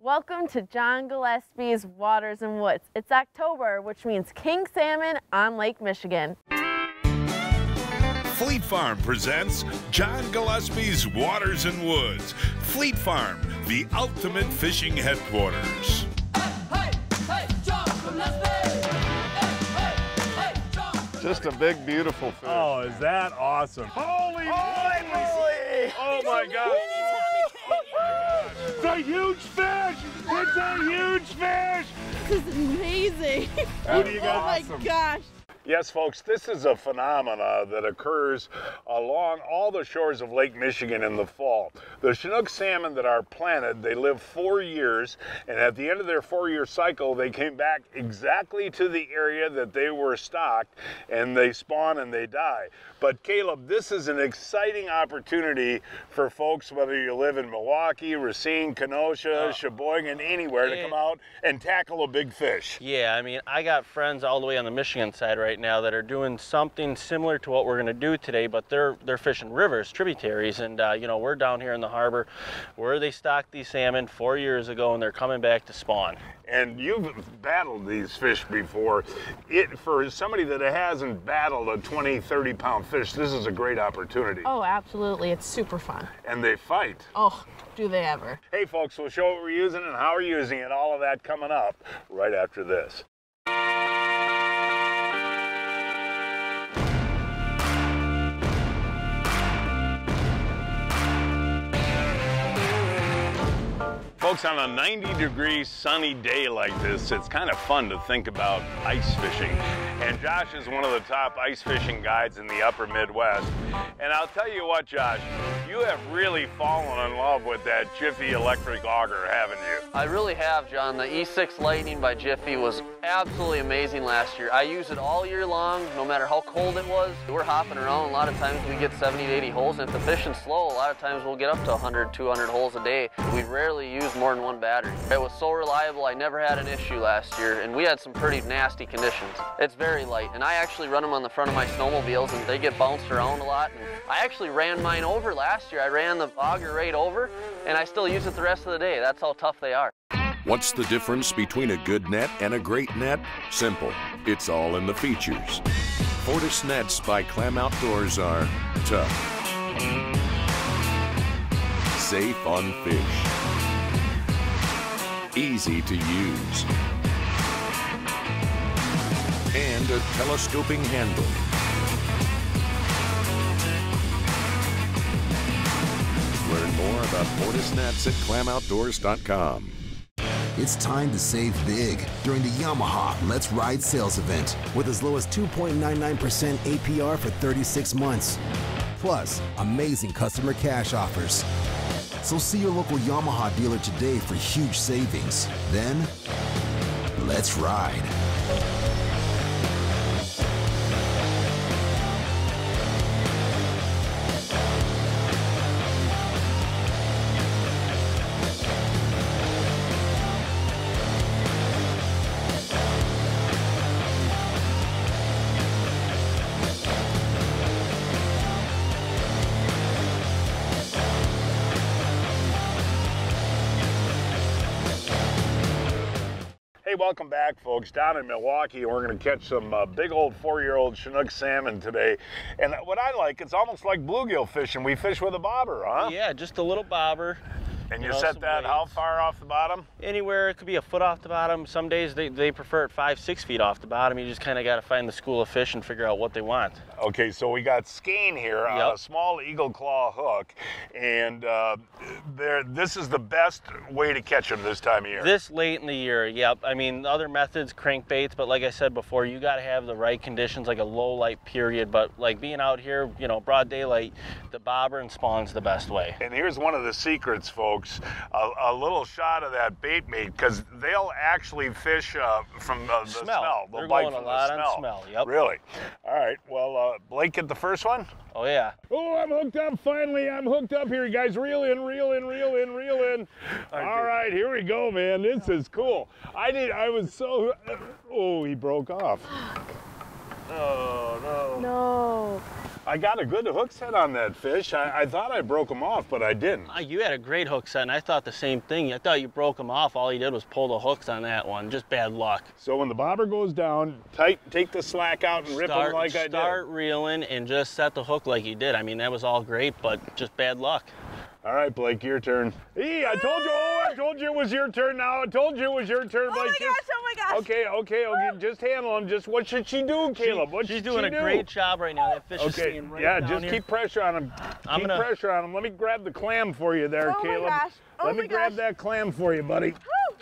Welcome to John Gillespie's Waters and Woods. It's October, which means king salmon on Lake Michigan. Fleet Farm presents John Gillespie's Waters and Woods. Fleet Farm, the ultimate fishing headquarters. Just a big, beautiful fish. Oh, is that awesome? Holy moly! Oh my God! It's a huge fish! It's a huge fish! This is amazing. Who do you got? Oh my gosh. Yes, folks, this is a phenomena that occurs along all the shores of Lake Michigan in the fall. The chinook salmon that are planted, they live 4 years, and at the end of their 4-year cycle, they came back exactly to the area that they were stocked, and they spawn and they die. But Caleb, this is an exciting opportunity for folks, whether you live in Milwaukee, Racine, Kenosha, Sheboygan, anywhere, to come out and tackle a big fish. Yeah, I mean, I got friends all the way on the Michigan side right now that are doing something similar to what we're going to do today, but they're fishing rivers, tributaries, and you know, we're down here in the harbor where they stocked these salmon 4 years ago, and they're coming back to spawn. And you've battled these fish before. For somebody that hasn't battled a 20, 30-pound fish, this is a great opportunity. Oh, absolutely. It's super fun. And they fight. Oh, do they ever. Hey, folks, we'll show what we're using and how we're using it, all of that coming up right after this. Folks, on a 90-degree sunny day like this, it's kind of fun to think about ice fishing. And Josh is one of the top ice fishing guides in the upper Midwest. And I'll tell you what, Josh, you have really fallen in love with that Jiffy electric auger, haven't you? I really have, John. The E6 Lightning by Jiffy was absolutely amazing last year. I use it all year long, no matter how cold it was. We're hopping around. A lot of times we get 70 to 80 holes, and if the fishing's slow, a lot of times we'll get up to 100, 200 holes a day. We rarely use more than one battery. It was so reliable, I never had an issue last year, and we had some pretty nasty conditions. It's very light, and I actually run them on the front of my snowmobiles, and they get bounced around a lot. And I actually ran mine over last year. I ran the auger right over, and I still use it the rest of the day. That's how tough they are. What's the difference between a good net and a great net? Simple. It's all in the features. Fortis nets by Clam Outdoors are tough, safe on fish, easy to use, and a telescoping handle. Learn more about Fortis nets at clamoutdoors.com. It's time to save big during the Yamaha Let's Ride sales event with as low as 2.99% APR for 36 months. Plus, amazing customer cash offers. So see your local Yamaha dealer today for huge savings. Then, let's ride. Hey, welcome back, folks. Down in Milwaukee, we're going to catch some big old 4-year-old chinook salmon today. And what I like, it's almost like bluegill fishing. We fish with a bobber, huh? Yeah, just a little bobber. And you set that how far off the bottom? Anywhere. It could be a foot off the bottom. Some days they prefer it 5-6 feet off the bottom. You just kind of got to find the school of fish and figure out what they want. Okay, so we got skein here on a small eagle claw hook, and this is the best way to catch them this time of year. This late in the year, yep. I mean, other methods, crankbaits, but like I said before, you got to have the right conditions, like a low light period. But like being out here, you know, broad daylight, the bobber and spawn's the best way. And here's one of the secrets, folks. A little shot of that bait meat, because they'll actually fish from the smell. They'll bite from the smell. Yep. Really? All right. Well, Blake, get the first one. Oh yeah. Oh, I'm hooked up. Finally, I'm hooked up here, guys. Reel in, reel in, reel in, reel in. All right, here we go, man. This is cool. I was so. Oh, he broke off. Oh no. No. I got a good hook set on that fish. I thought I broke him off, but I didn't. You had a great hook set, and I thought the same thing. I thought you broke him off. All you did was pull the hooks on that one. Just bad luck. So when the bobber goes down, take the slack out and rip him like I did. Start reeling and just set the hook like you did. I mean, that was all great, but just bad luck. All right, Blake, your turn. Hey, I told you. Oh, I told you it was your turn now. I told you it was your turn, Blake. Oh my gosh. Okay. Just handle him. Just what should she do, Caleb? She's doing a great job right now. That fish is staying right down just here. keep pressure on him. Keep pressure on him. Let me grab the clam for you there, Caleb. My gosh. Let me grab that clam for you, buddy.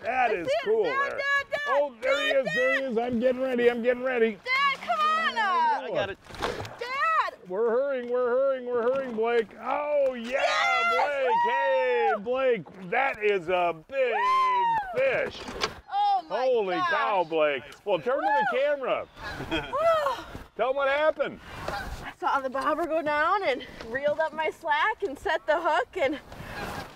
That is cool there. Dad, oh, there he is. I'm getting ready. Dad, come on. I got it. Dad. We're hurrying, Blake. Oh, yeah, Blake. Hey, Blake, that is a big fish. Oh, my Holy cow, Blake. Well, turn to the camera. Tell them what happened. I saw the bobber go down and reeled up my slack and set the hook, and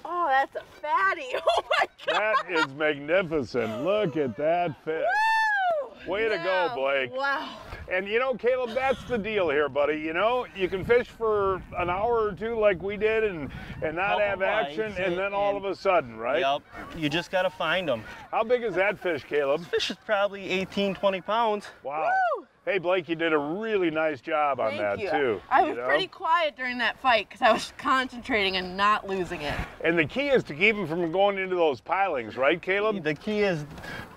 oh, that's a fatty. Oh, my God. That is magnificent. Look at that fish. Woo! Way to go, Blake. Wow. And you know, Caleb, that's the deal here, buddy. You know, you can fish for an hour or two like we did and not have action, and then all of a sudden, right? Yep. You just got to find them. How big is that fish, Caleb? This fish is probably 18, 20 pounds. Wow. Woo! Hey, Blake, you did a really nice job on that, too. I was pretty quiet during that fight because I was concentrating and not losing it. And the key is to keep them from going into those pilings, right, Caleb? The key is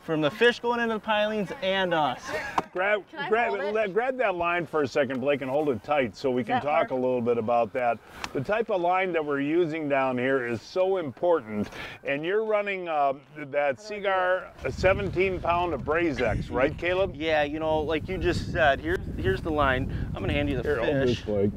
from the fish going into the pilings and us. Grab that line for a second, Blake, and hold it tight so we can talk a little bit about that. The type of line that we're using down here is so important, and you're running that Seagar 17-pound of Brazex, right, Caleb? Yeah, you know, like you just said, here's the line. I'm gonna hand you the fish. Hold this, Blake.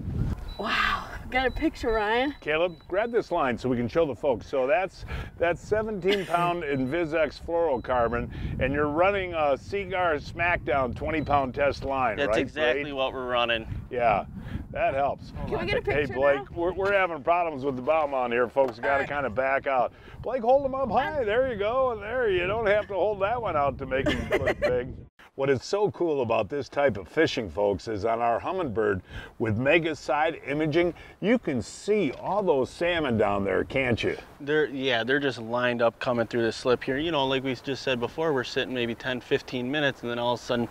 Wow. Got a picture, Ryan. Caleb, grab this line so we can show the folks. So that's 17-pound Invisex fluorocarbon, and you're running a Seagar Smackdown 20-pound test line, right? That's exactly what we're running. Yeah, that helps. Can we get a picture Hey, Blake, now? we're having problems with the bow on here, folks. Got to kind of back out. Blake, hold them up high. There you go. And there, you don't have to hold that one out to make them look big. What is so cool about this type of fishing, folks, is on our Humminbird with mega side imaging, you can see all those salmon down there, can't you? They're just lined up coming through the slip here. You know, like we just said before, we're sitting maybe 10, 15 minutes, and then all of a sudden,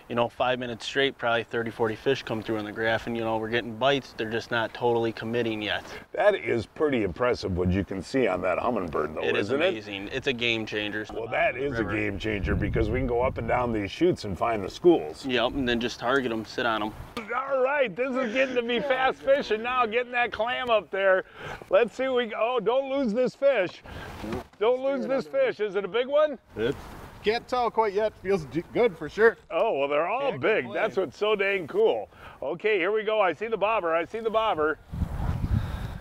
you know, 5 minutes straight, probably 30, 40 fish come through on the graph, and you know, we're getting bites. They're just not totally committing yet. That is pretty impressive what you can see on that Humminbird, though, isn't it? It is amazing. It's a game changer. Well, that is a game changer because we can go up and down these chutes and find the schools. Yep, and then just target them, sit on them. All right, this is getting to be fast fishing now, getting that clam up there. Let's see, oh, don't lose this fish. Don't lose this fish. Is it a big one? Can't tell quite yet. Feels good for sure. Oh, well, they're all big. That's what's so dang cool. Okay, here we go. I see the bobber.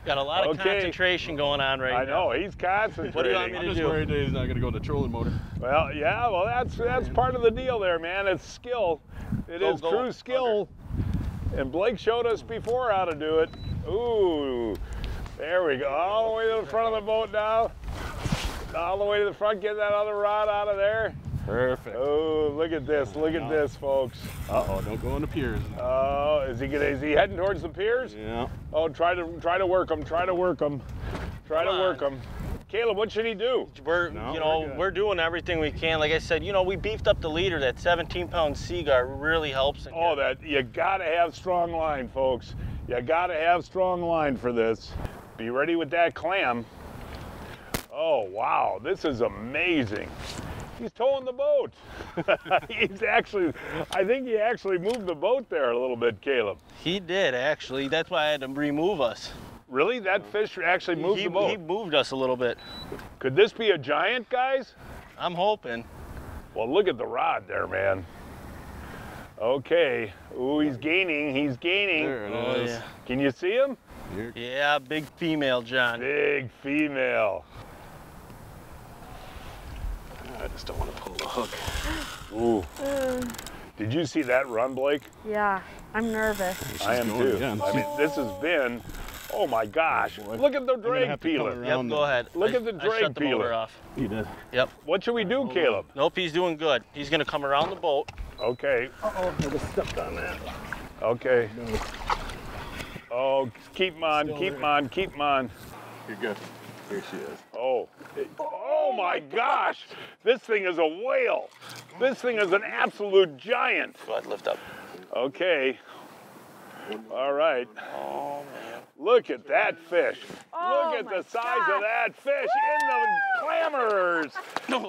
Got a lot of concentration going on right now. I know, he's concentrating. What do you want me to do? I'm just worried that he's not going to go to trolling motor. Well, yeah, well, that's part of the deal there, man. It's skill. It is true skill. And Blake showed us before how to do it. Ooh, there we go. All the way to the front of the boat now. All the way to the front. Get that other rod out of there. Perfect. Oh, look at this. Look at this, folks. Uh-oh, don't go on the piers. Oh, is he heading towards the piers? Yeah. Oh, try to work him. Try to work him. Caleb, what should he do? We're doing everything we can. Like I said, you know, we beefed up the leader. That 17-pound Seagar really helps. You gotta have strong line, folks. You gotta have strong line for this. Be ready with that clam. Oh, wow, this is amazing. He's towing the boat. I think he actually moved the boat there a little bit, Caleb. He did, actually. That's why I had to remove us. Really? That fish actually moved the boat? He moved us a little bit. Could this be a giant, guys? I'm hoping. Well, look at the rod there, man. Okay. Ooh, he's gaining. There it is. Yeah. Can you see him? Yeah, big female, John. Big female. I just don't want to pull the hook. Ooh. Did you see that run, Blake? Yeah, I'm nervous. I am too. Again. I mean, this has been, oh my gosh. Look at the drag peeler. Yep, go ahead. Look at the drag I shut the motor peeler. off. You did. Yep. What should we do, Caleb? Nope, he's doing good. He's going to come around the boat. Okay. Uh-oh, I just stepped on that. Okay. Oh, keep them on, keep them on, keep them on. You're good. Here she is. Oh, oh my gosh! This thing is a whale. This thing is an absolute giant. Go ahead, lift up. Okay. All right. Oh, man. Look at that fish. Oh, Look at my the size of gosh. that fish in the clammers.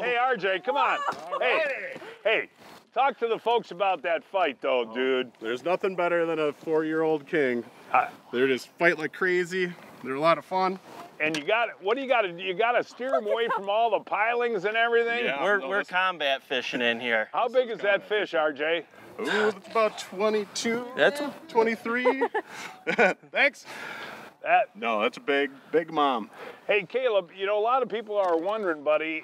Hey, RJ, come on. Hey, hey, talk to the folks about that fight, though, dude. There's nothing better than a 4-year-old king. They just fight like crazy. They're a lot of fun. And you got, what do you got to do? You got to steer them away from all the pilings and everything? Yeah. We're combat fishing in here. How big is that fish, RJ? Ooh, it's about 22, That's 23. Thanks. No, that's a big mom. Hey, Caleb, you know, a lot of people are wondering, buddy,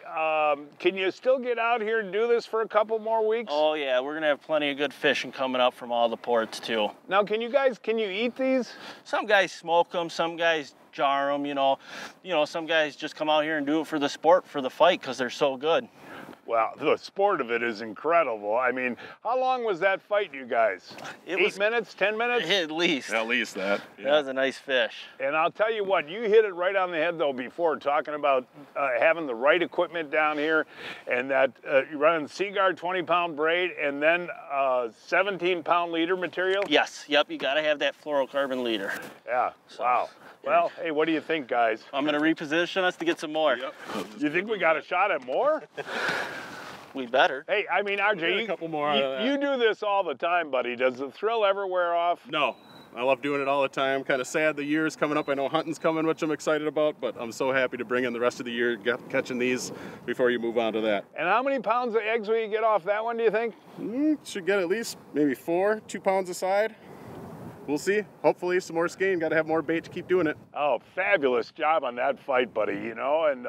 can you still get out here and do this for a couple more weeks? Oh yeah, we're gonna have plenty of good fishing coming up from all the ports too. Now, can you eat these? Some guys smoke them, some guys jar them, you know, some guys just come out here and do it for the sport, for the fight, because they're so good. Well, the sport of it is incredible. I mean, how long was that fight, you guys? It 8 was- minutes, 10 minutes? At least. At least that. That was a nice fish. And I'll tell you what, you hit it right on the head, though, before, talking about having the right equipment down here, and that you're running Seaguard 20-pound braid and then 17-pound leader material? Yes, yep, you gotta have that fluorocarbon leader. Yeah, wow. Well, hey, what do you think, guys? I'm gonna reposition us to get some more. Yep. You think we got a shot at more? We better. Hey, I mean, RJ, Get a couple more out of that. you do this all the time, buddy. Does the thrill ever wear off? No, I love doing it all the time. Kind of sad the year's coming up. I know hunting's coming, which I'm excited about, but I'm so happy to bring in the rest of the year catching these before you move on to that. And how many pounds of eggs will you get off that one, do you think? Should get at least maybe 4, 2 pounds a side. We'll see. Hopefully some more skein. Got to have more bait to keep doing it. Oh, fabulous job on that fight, buddy, you know, and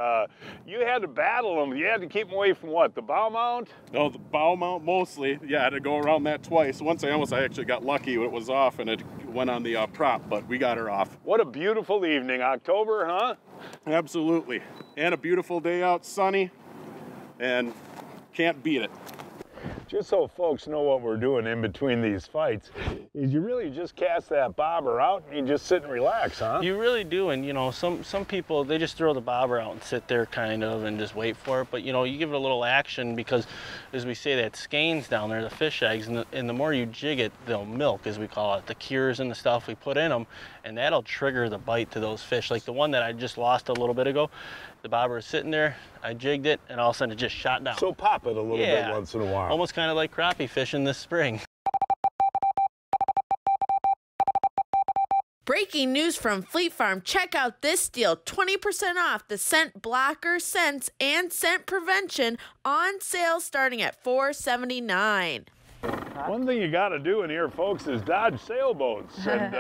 you had to battle them. You had to keep them away from what, the bow mount? No, the bow mount mostly. Yeah, I had to go around that twice. Once I actually got lucky when it was off and it went on the prop, but we got her off. What a beautiful evening. October, huh? Absolutely. And a beautiful day out, sunny, and can't beat it. Just so folks know what we're doing in between these fights, is you really just cast that bobber out and you just sit and relax, huh? You really do, and you know, some people, they just throw the bobber out and sit there kind of and just wait for it, but you know, you give it a little action because, as we say, that skeins down there, the fish eggs, and the more you jig it, they'll milk, as we call it, the cures and the stuff we put in them, and that'll trigger the bite to those fish. Like the one that I just lost a little bit ago, the bobber was sitting there, I jigged it, and all of a sudden it just shot down. So pop it a little bit once in a while. Almost kind of like crappie fishing this spring. Breaking news from Fleet Farm. Check out this deal. 20% off the scent blocker, scents, and scent prevention on sale starting at $4.79. One thing you got to do in here, folks, is dodge sailboats. And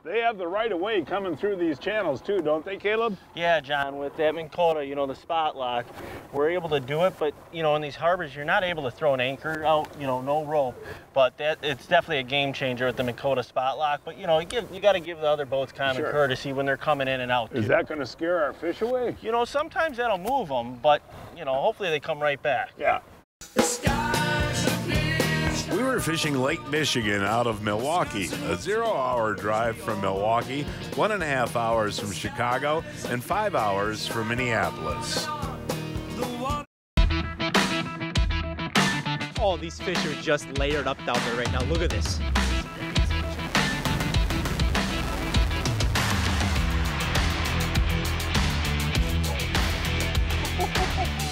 they have the right of way coming through these channels too, don't they, Caleb? Yeah, John, with that Minn Kota, you know, the spot lock, we're able to do it, but, you know, in these harbors, you're not able to throw an anchor out, you know, no rope. But it's definitely a game changer with the Minn Kota spot lock. But, you know, you got to give the other boats common courtesy when they're coming in and out. Is that going to scare our fish away? You know, sometimes that'll move them, but, you know, hopefully they come right back. Yeah. We were fishing Lake Michigan out of Milwaukee, a 0-hour drive from Milwaukee, 1.5 hours from Chicago, and 5 hours from Minneapolis. Oh, these fish are just layered up down there right now. Look at this.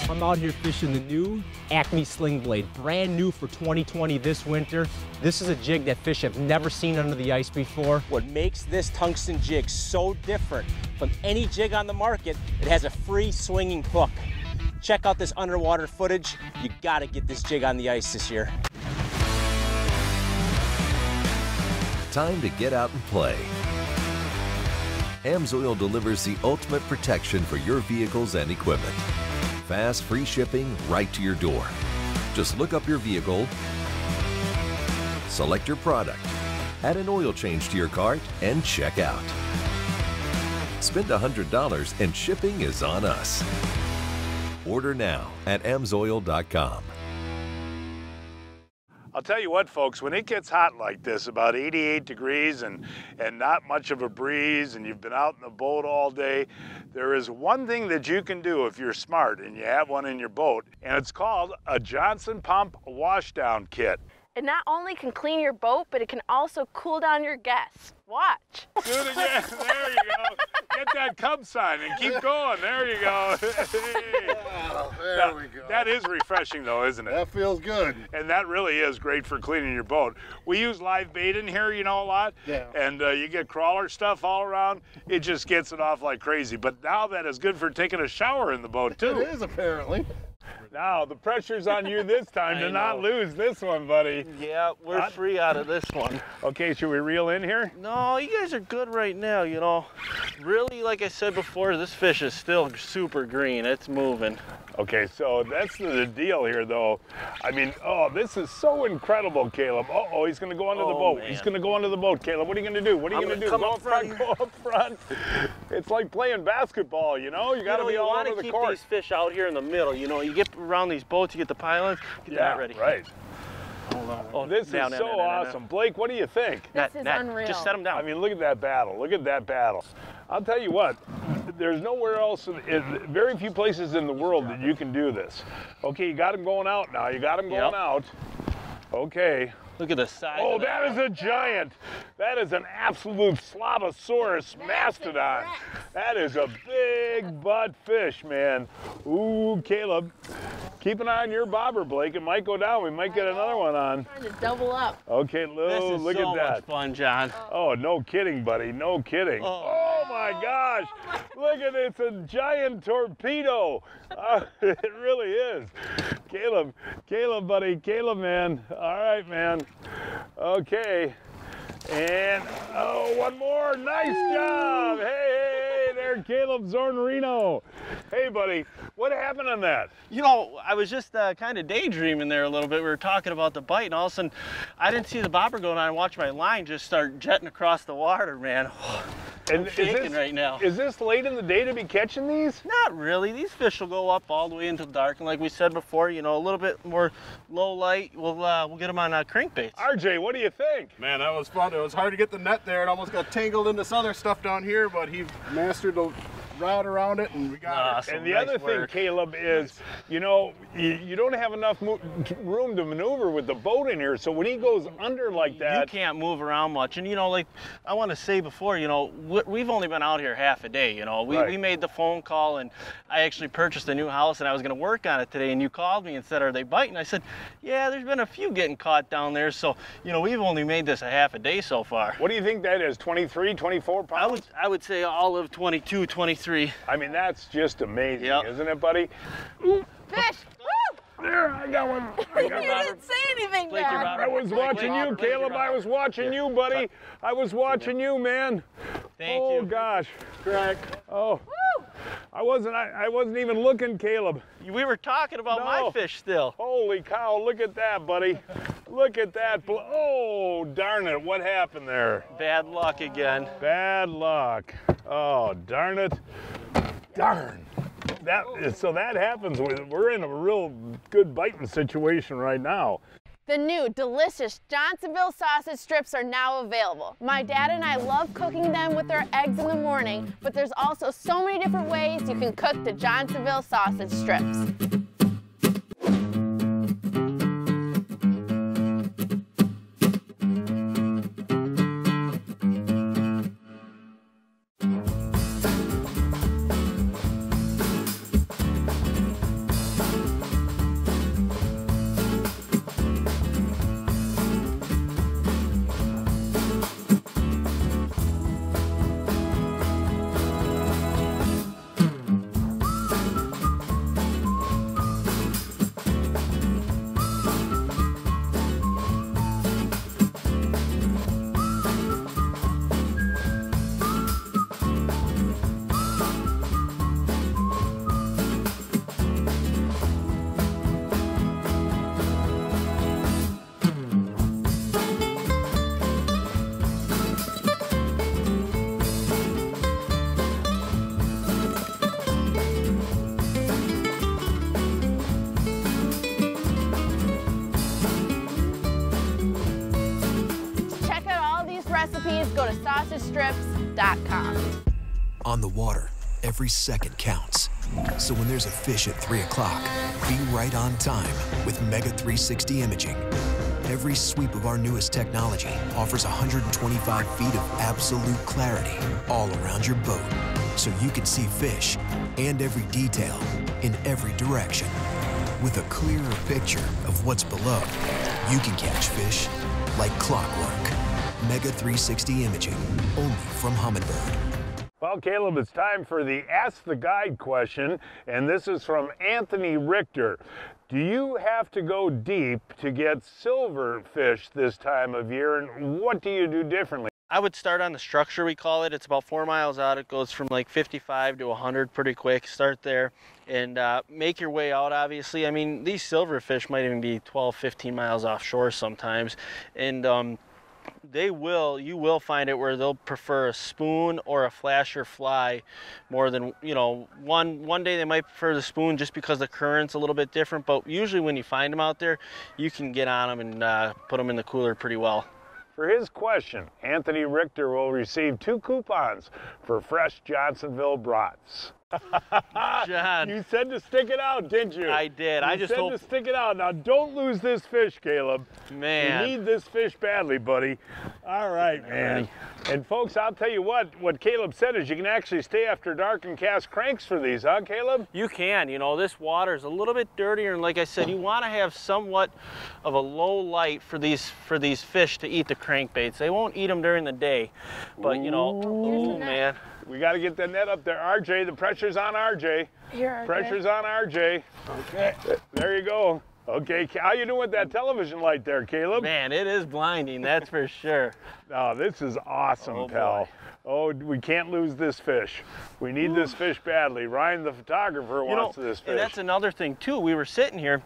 I'm out here fishing the new Acme Sling Blade, brand new for 2020 this winter. This is a jig that fish have never seen under the ice before. What makes this tungsten jig so different from any jig on the market, it has a free swinging hook. Check out this underwater footage. You gotta get this jig on the ice this year. Time to get out and play. AMSOIL delivers the ultimate protection for your vehicles and equipment. Fast, free shipping right to your door. Just look up your vehicle, select your product, add an oil change to your cart, and check out. Spend $100 and shipping is on us. Order now at amsoil.com. I'll tell you what, folks, when it gets hot like this, about 88 degrees and not much of a breeze, and you've been out in the boat all day, there is one thing that you can do if you're smart and you have one in your boat, and it's called a Johnson Pump Washdown Kit. It not only can clean your boat, but it can also cool down your guests. Watch. Do it again. There you go. Get that Cub sign and keep going. There you go. Wow, there we go. That is refreshing, though, isn't it? That feels good. And that really is great for cleaning your boat. We use live bait in here, you know, a lot. Yeah. And you get crawler stuff all around. It just gets it off like crazy. But now that is good for taking a shower in the boat, too. It is, apparently. Now, the pressure's on you this time to not lose this one, buddy. Yeah, we're free out of this one. Okay, should we reel in here? No, you guys are good right now, you know. Really, like I said before, this fish is still super green. It's moving. Okay, so that's the deal here, though. I mean, oh, this is so incredible, Caleb. Uh-oh, he's going to go under the boat. Man. He's going to go under the boat, Caleb. What are you going to do? What are you going to do? Come Go up front. Go up front. It's like playing basketball, you know? You got to be all over the keep court. these fish out here in the middle. You know, you get around these boats, you get the pylons, get that ready. Right. Hold on. Oh, this is so awesome. Blake, what do you think? This is unreal. Just set them down. I mean, look at that battle. Look at that battle. I'll tell you what, there's nowhere else, very few places in the world that you can do this. Okay, you got them going out now. You got them going out. Okay. Look at the size. Oh, that is a giant. That is an absolute Slavosaurus mastodon. That is a big butt fish, man. Ooh, Caleb, keep an eye on your bobber, Blake. It might go down. We might get another one on. Trying to double up. Okay, Lou, look at that. Much fun, John. Oh, no kidding, buddy. No kidding. Oh my gosh. Look at it. It's a giant torpedo. It really is. Caleb, buddy. Caleb, man. All right, man. Okay. And, oh, one more. Nice job. Hey, there, Caleb Zorn. Hey, buddy. What happened on that? You know, I was just kind of daydreaming there a little bit. We were talking about the bite, and all of a sudden, I didn't see the bobber going on. I watched my line just start jetting across the water, man. And I'm shaking right now. Is this late in the day to be catching these? Not really. These fish will go up all the way until dark, and like we said before, you know, a little bit more low light, we'll get them on crankbaits. RJ, what do you think? Man, that was fun. It was hard to get the net there. It almost got tangled in this other stuff down here, but he mastered the route around it, and we got it. And the other thing, Caleb, is, you know, you don't have enough room to maneuver with the boat in here, so when he goes under like that... You can't move around much. And, you know, like I want to say before, you know, we've only been out here half a day, you know. We made the phone call, and I actually purchased a new house, and I was going to work on it today, and you called me and said, are they biting? I said, yeah, there's been a few getting caught down there, so, you know, we've only made this a half a day so far. What do you think that is, 23, 24 pounds? I would say all of 22, 23. I mean, that's just amazing, isn't it, buddy? Ooh, fish! Woo! There, I got one. You didn't say anything, Dad. I was watching you, Caleb. I was watching you, buddy. I was watching you, man. Thank you. Oh, gosh. Crack. Oh. Woo! I wasn't even looking, Caleb. We were talking about my fish still. Holy cow, look at that, buddy. Look at that. Oh, darn it. What happened there? Bad luck again. Bad luck. Oh, darn it. Darn. So that happens. We're in a real good biting situation right now. The new delicious Johnsonville sausage strips are now available. My dad and I love cooking them with our eggs in the morning, but there's also so many different ways you can cook the Johnsonville sausage strips. recipes, go to sausagestrips.com. On the water, every second counts. So when there's a fish at 3 o'clock, be right on time with Mega 360 imaging. Every sweep of our newest technology offers 125 feet of absolute clarity all around your boat, so you can see fish and every detail in every direction. With a clearer picture of what's below, you can catch fish like clockwork. Mega 360 imaging, only from Humminbird. Well, Caleb, it's time for the Ask the Guide question, and this is from Anthony Richter. Do you have to go deep to get silverfish this time of year, and what do you do differently? I would start on the structure, we call it. It's about 4 miles out. It goes from like 55 to 100 pretty quick. Start there and make your way out, obviously. I mean, these silverfish might even be 12, 15 miles offshore sometimes. And you will find it where they'll prefer a spoon or a flasher fly more than, you know, one day they might prefer the spoon just because the current's a little bit different, but usually when you find them out there, you can get on them and put them in the cooler pretty well. For his question, Anthony Richter will receive 2 coupons for fresh Johnsonville brats. John, you said to stick it out, didn't you? I did. You said to stick it out. Now, don't lose this fish, Caleb. Man. You need this fish badly, buddy. All right, man. And folks, I'll tell you what Caleb said is you can actually stay after dark and cast cranks for these, huh, Caleb? You can. You know, this water is a little bit dirtier, and like I said, you want to have somewhat of a low light for these fish to eat the crankbaits. They won't eat them during the day, but you know, oh man. We got to get the net up there. RJ, the pressure's on RJ. Here, RJ. Pressure's on RJ. Okay. There you go. Okay, how you doing with that television light there, Caleb? Man, it is blinding, that's for sure. Oh, this is awesome, pal. Boy. Oh, we can't lose this fish. We need this fish badly. Ryan, the photographer, wants this fish. And that's another thing, too. We were sitting here,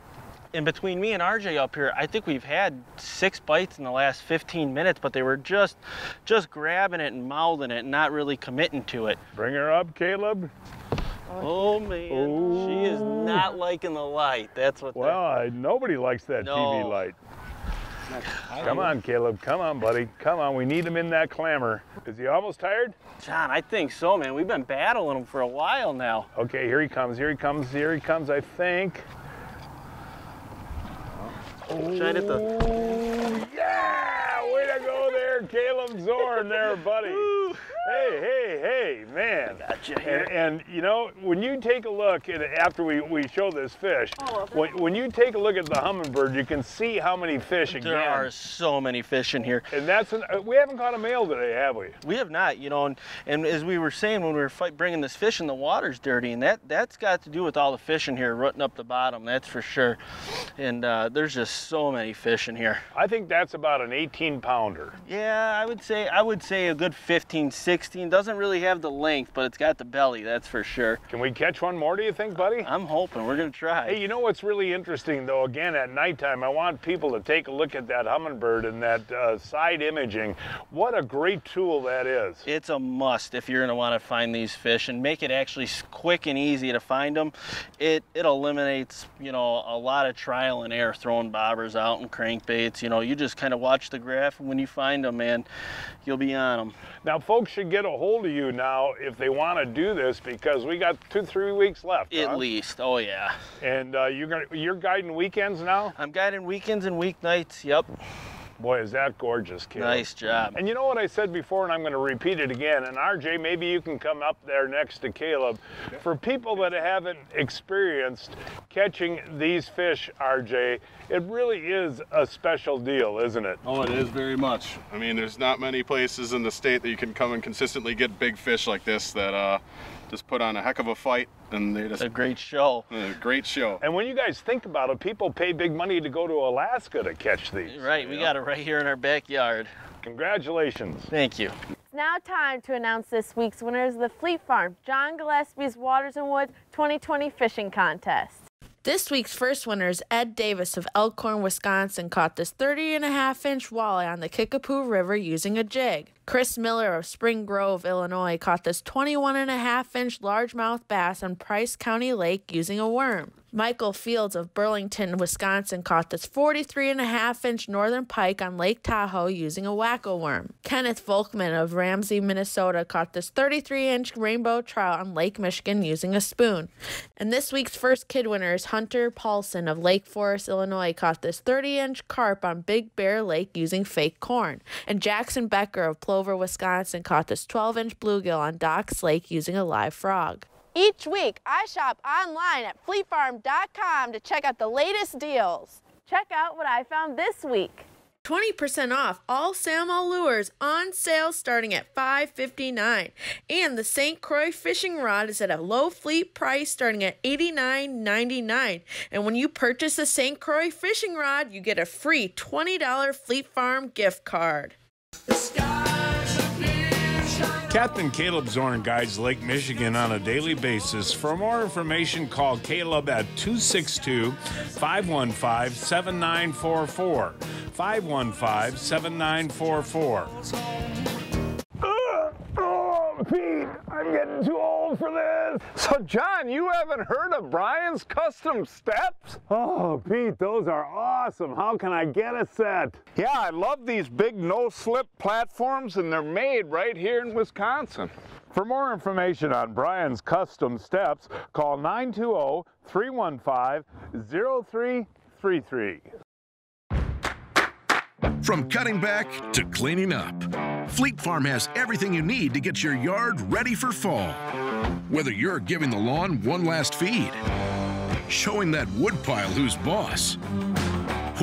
and between me and RJ up here, I think we've had 6 bites in the last 15 minutes, but they were just grabbing it and mouthing it and not really committing to it. Bring her up, Caleb. Oh, man. Oh. She is not liking the light. That's what. Well, nobody likes that TV light. Come on, Caleb. Come on, buddy. Come on. We need him in that clamor. Is he almost tired? John, I think so, man. We've been battling him for a while now. Okay, here he comes. Here he comes. Here he comes, I think. Shine at the... Yeah! Way to go there, Caleb Zorn there, buddy. Hey, man. Gotcha here. And you know, when you take a look at it, after we show this fish, when you take a look at the Humminbird, you can see how many fish again. There are so many fish in here. And we haven't caught a male today, have we? We have not, you know, and as we were saying when we were bringing this fish in, the water's dirty, and that's got to do with all the fish in here rooting up the bottom, that's for sure. And there's just so many fish in here. I think that's about an 18-pounder. Yeah, I would say a good 15, 16. Doesn't really have the length, but it's got the belly, that's for sure. Can we catch one more, do you think, buddy? I'm hoping. We're going to try. Hey, you know what's really interesting, though? Again, at nighttime, I want people to take a look at that Humminbird and that side imaging. What a great tool that is. It's a must if you're going to want to find these fish and make it actually quick and easy to find them. It eliminates, you know, a lot of trial and error throwing bobbers out and crankbaits. You know, you just kind of watch the graph, and when you find them, man, you'll be on them. Now, folks should get a hold of you now if they want to do this, because we got 2-3 weeks left. At least, oh yeah. And you're guiding weekends now? I'm guiding weekends and weeknights, yep. Boy, is that gorgeous, Caleb. Nice job. And you know what I said before, and I'm going to repeat it again, and RJ, maybe you can come up there next to Caleb. Okay. For people that haven't experienced catching these fish, RJ, it really is a special deal, isn't it? Oh, it is very much. I mean, there's not many places in the state that you can come and consistently get big fish like this that just put on a heck of a fight, and they just... A great show. A great show. And when you guys think about it, people pay big money to go to Alaska to catch these. Right, we got it right here in our backyard. Congratulations. Thank you. It's now time to announce this week's winners of the Fleet Farm John Gillespie's Waters and Woods 2020 Fishing Contest. This week's first winner is Ed Davis of Elkhorn, Wisconsin, caught this 30.5-inch walleye on the Kickapoo River using a jig. Chris Miller of Spring Grove, Illinois, caught this 21.5-inch largemouth bass on Price County Lake using a worm. Michael Fields of Burlington, Wisconsin caught this 43.5-inch northern pike on Lake Tahoe using a wacko worm. Kenneth Volkman of Ramsey, Minnesota caught this 33-inch rainbow trout on Lake Michigan using a spoon. And this week's first kid winner is Hunter Paulson of Lake Forest, Illinois caught this 30-inch carp on Big Bear Lake using fake corn. And Jackson Becker of Plover, Wisconsin caught this 12-inch bluegill on Docks Lake using a live frog. Each week, I shop online at fleetfarm.com to check out the latest deals. Check out what I found this week. 20% off all Salmon lures on sale starting at $5.59. And the St. Croix fishing rod is at a low fleet price starting at $89.99. And when you purchase a St. Croix fishing rod, you get a free $20 Fleet Farm gift card. Captain Caleb Zorn guides Lake Michigan on a daily basis. For more information, call Caleb at 262-515-7944. 515-7944. Oh, Pete, I'm getting too old for this. So, John, you haven't heard of Brian's Custom Steps? Oh, Pete, those are awesome. How can I get a set? Yeah, I love these big no-slip platforms, and they're made right here in Wisconsin. For more information on Brian's Custom Steps, call 920-315-0333. From cutting back to cleaning up, Fleet Farm has everything you need to get your yard ready for fall. Whether you're giving the lawn one last feed, showing that woodpile who's boss,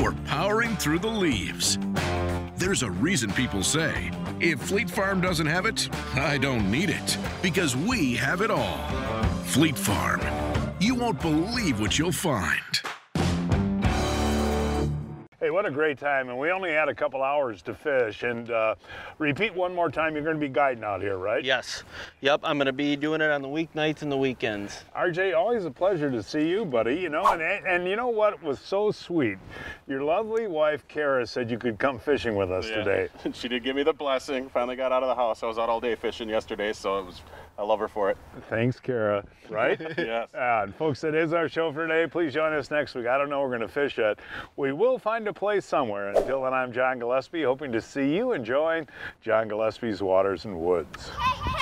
or powering through the leaves. There's a reason people say, if Fleet Farm doesn't have it, I don't need it, because we have it all. Fleet Farm. You won't believe what you'll find. Hey, what a great time, and we only had a couple hours to fish. And repeat one more time, you're going to be guiding out here, right? Yes. Yep, I'm going to be doing it on the weeknights and the weekends. RJ, always a pleasure to see you, buddy. You know, and you know what was so sweet? Your lovely wife, Kara, said you could come fishing with us today. She did give me the blessing. Finally got out of the house. I was out all day fishing yesterday, so I love her for it. Thanks, Kara. Right? Yes. And folks, that is our show for today. Please join us next week. I don't know where we're going to fish yet. We will find a place somewhere. Until then, I'm John Gillespie, hoping to see you enjoying John Gillespie's Waters and Woods. Hey, hey.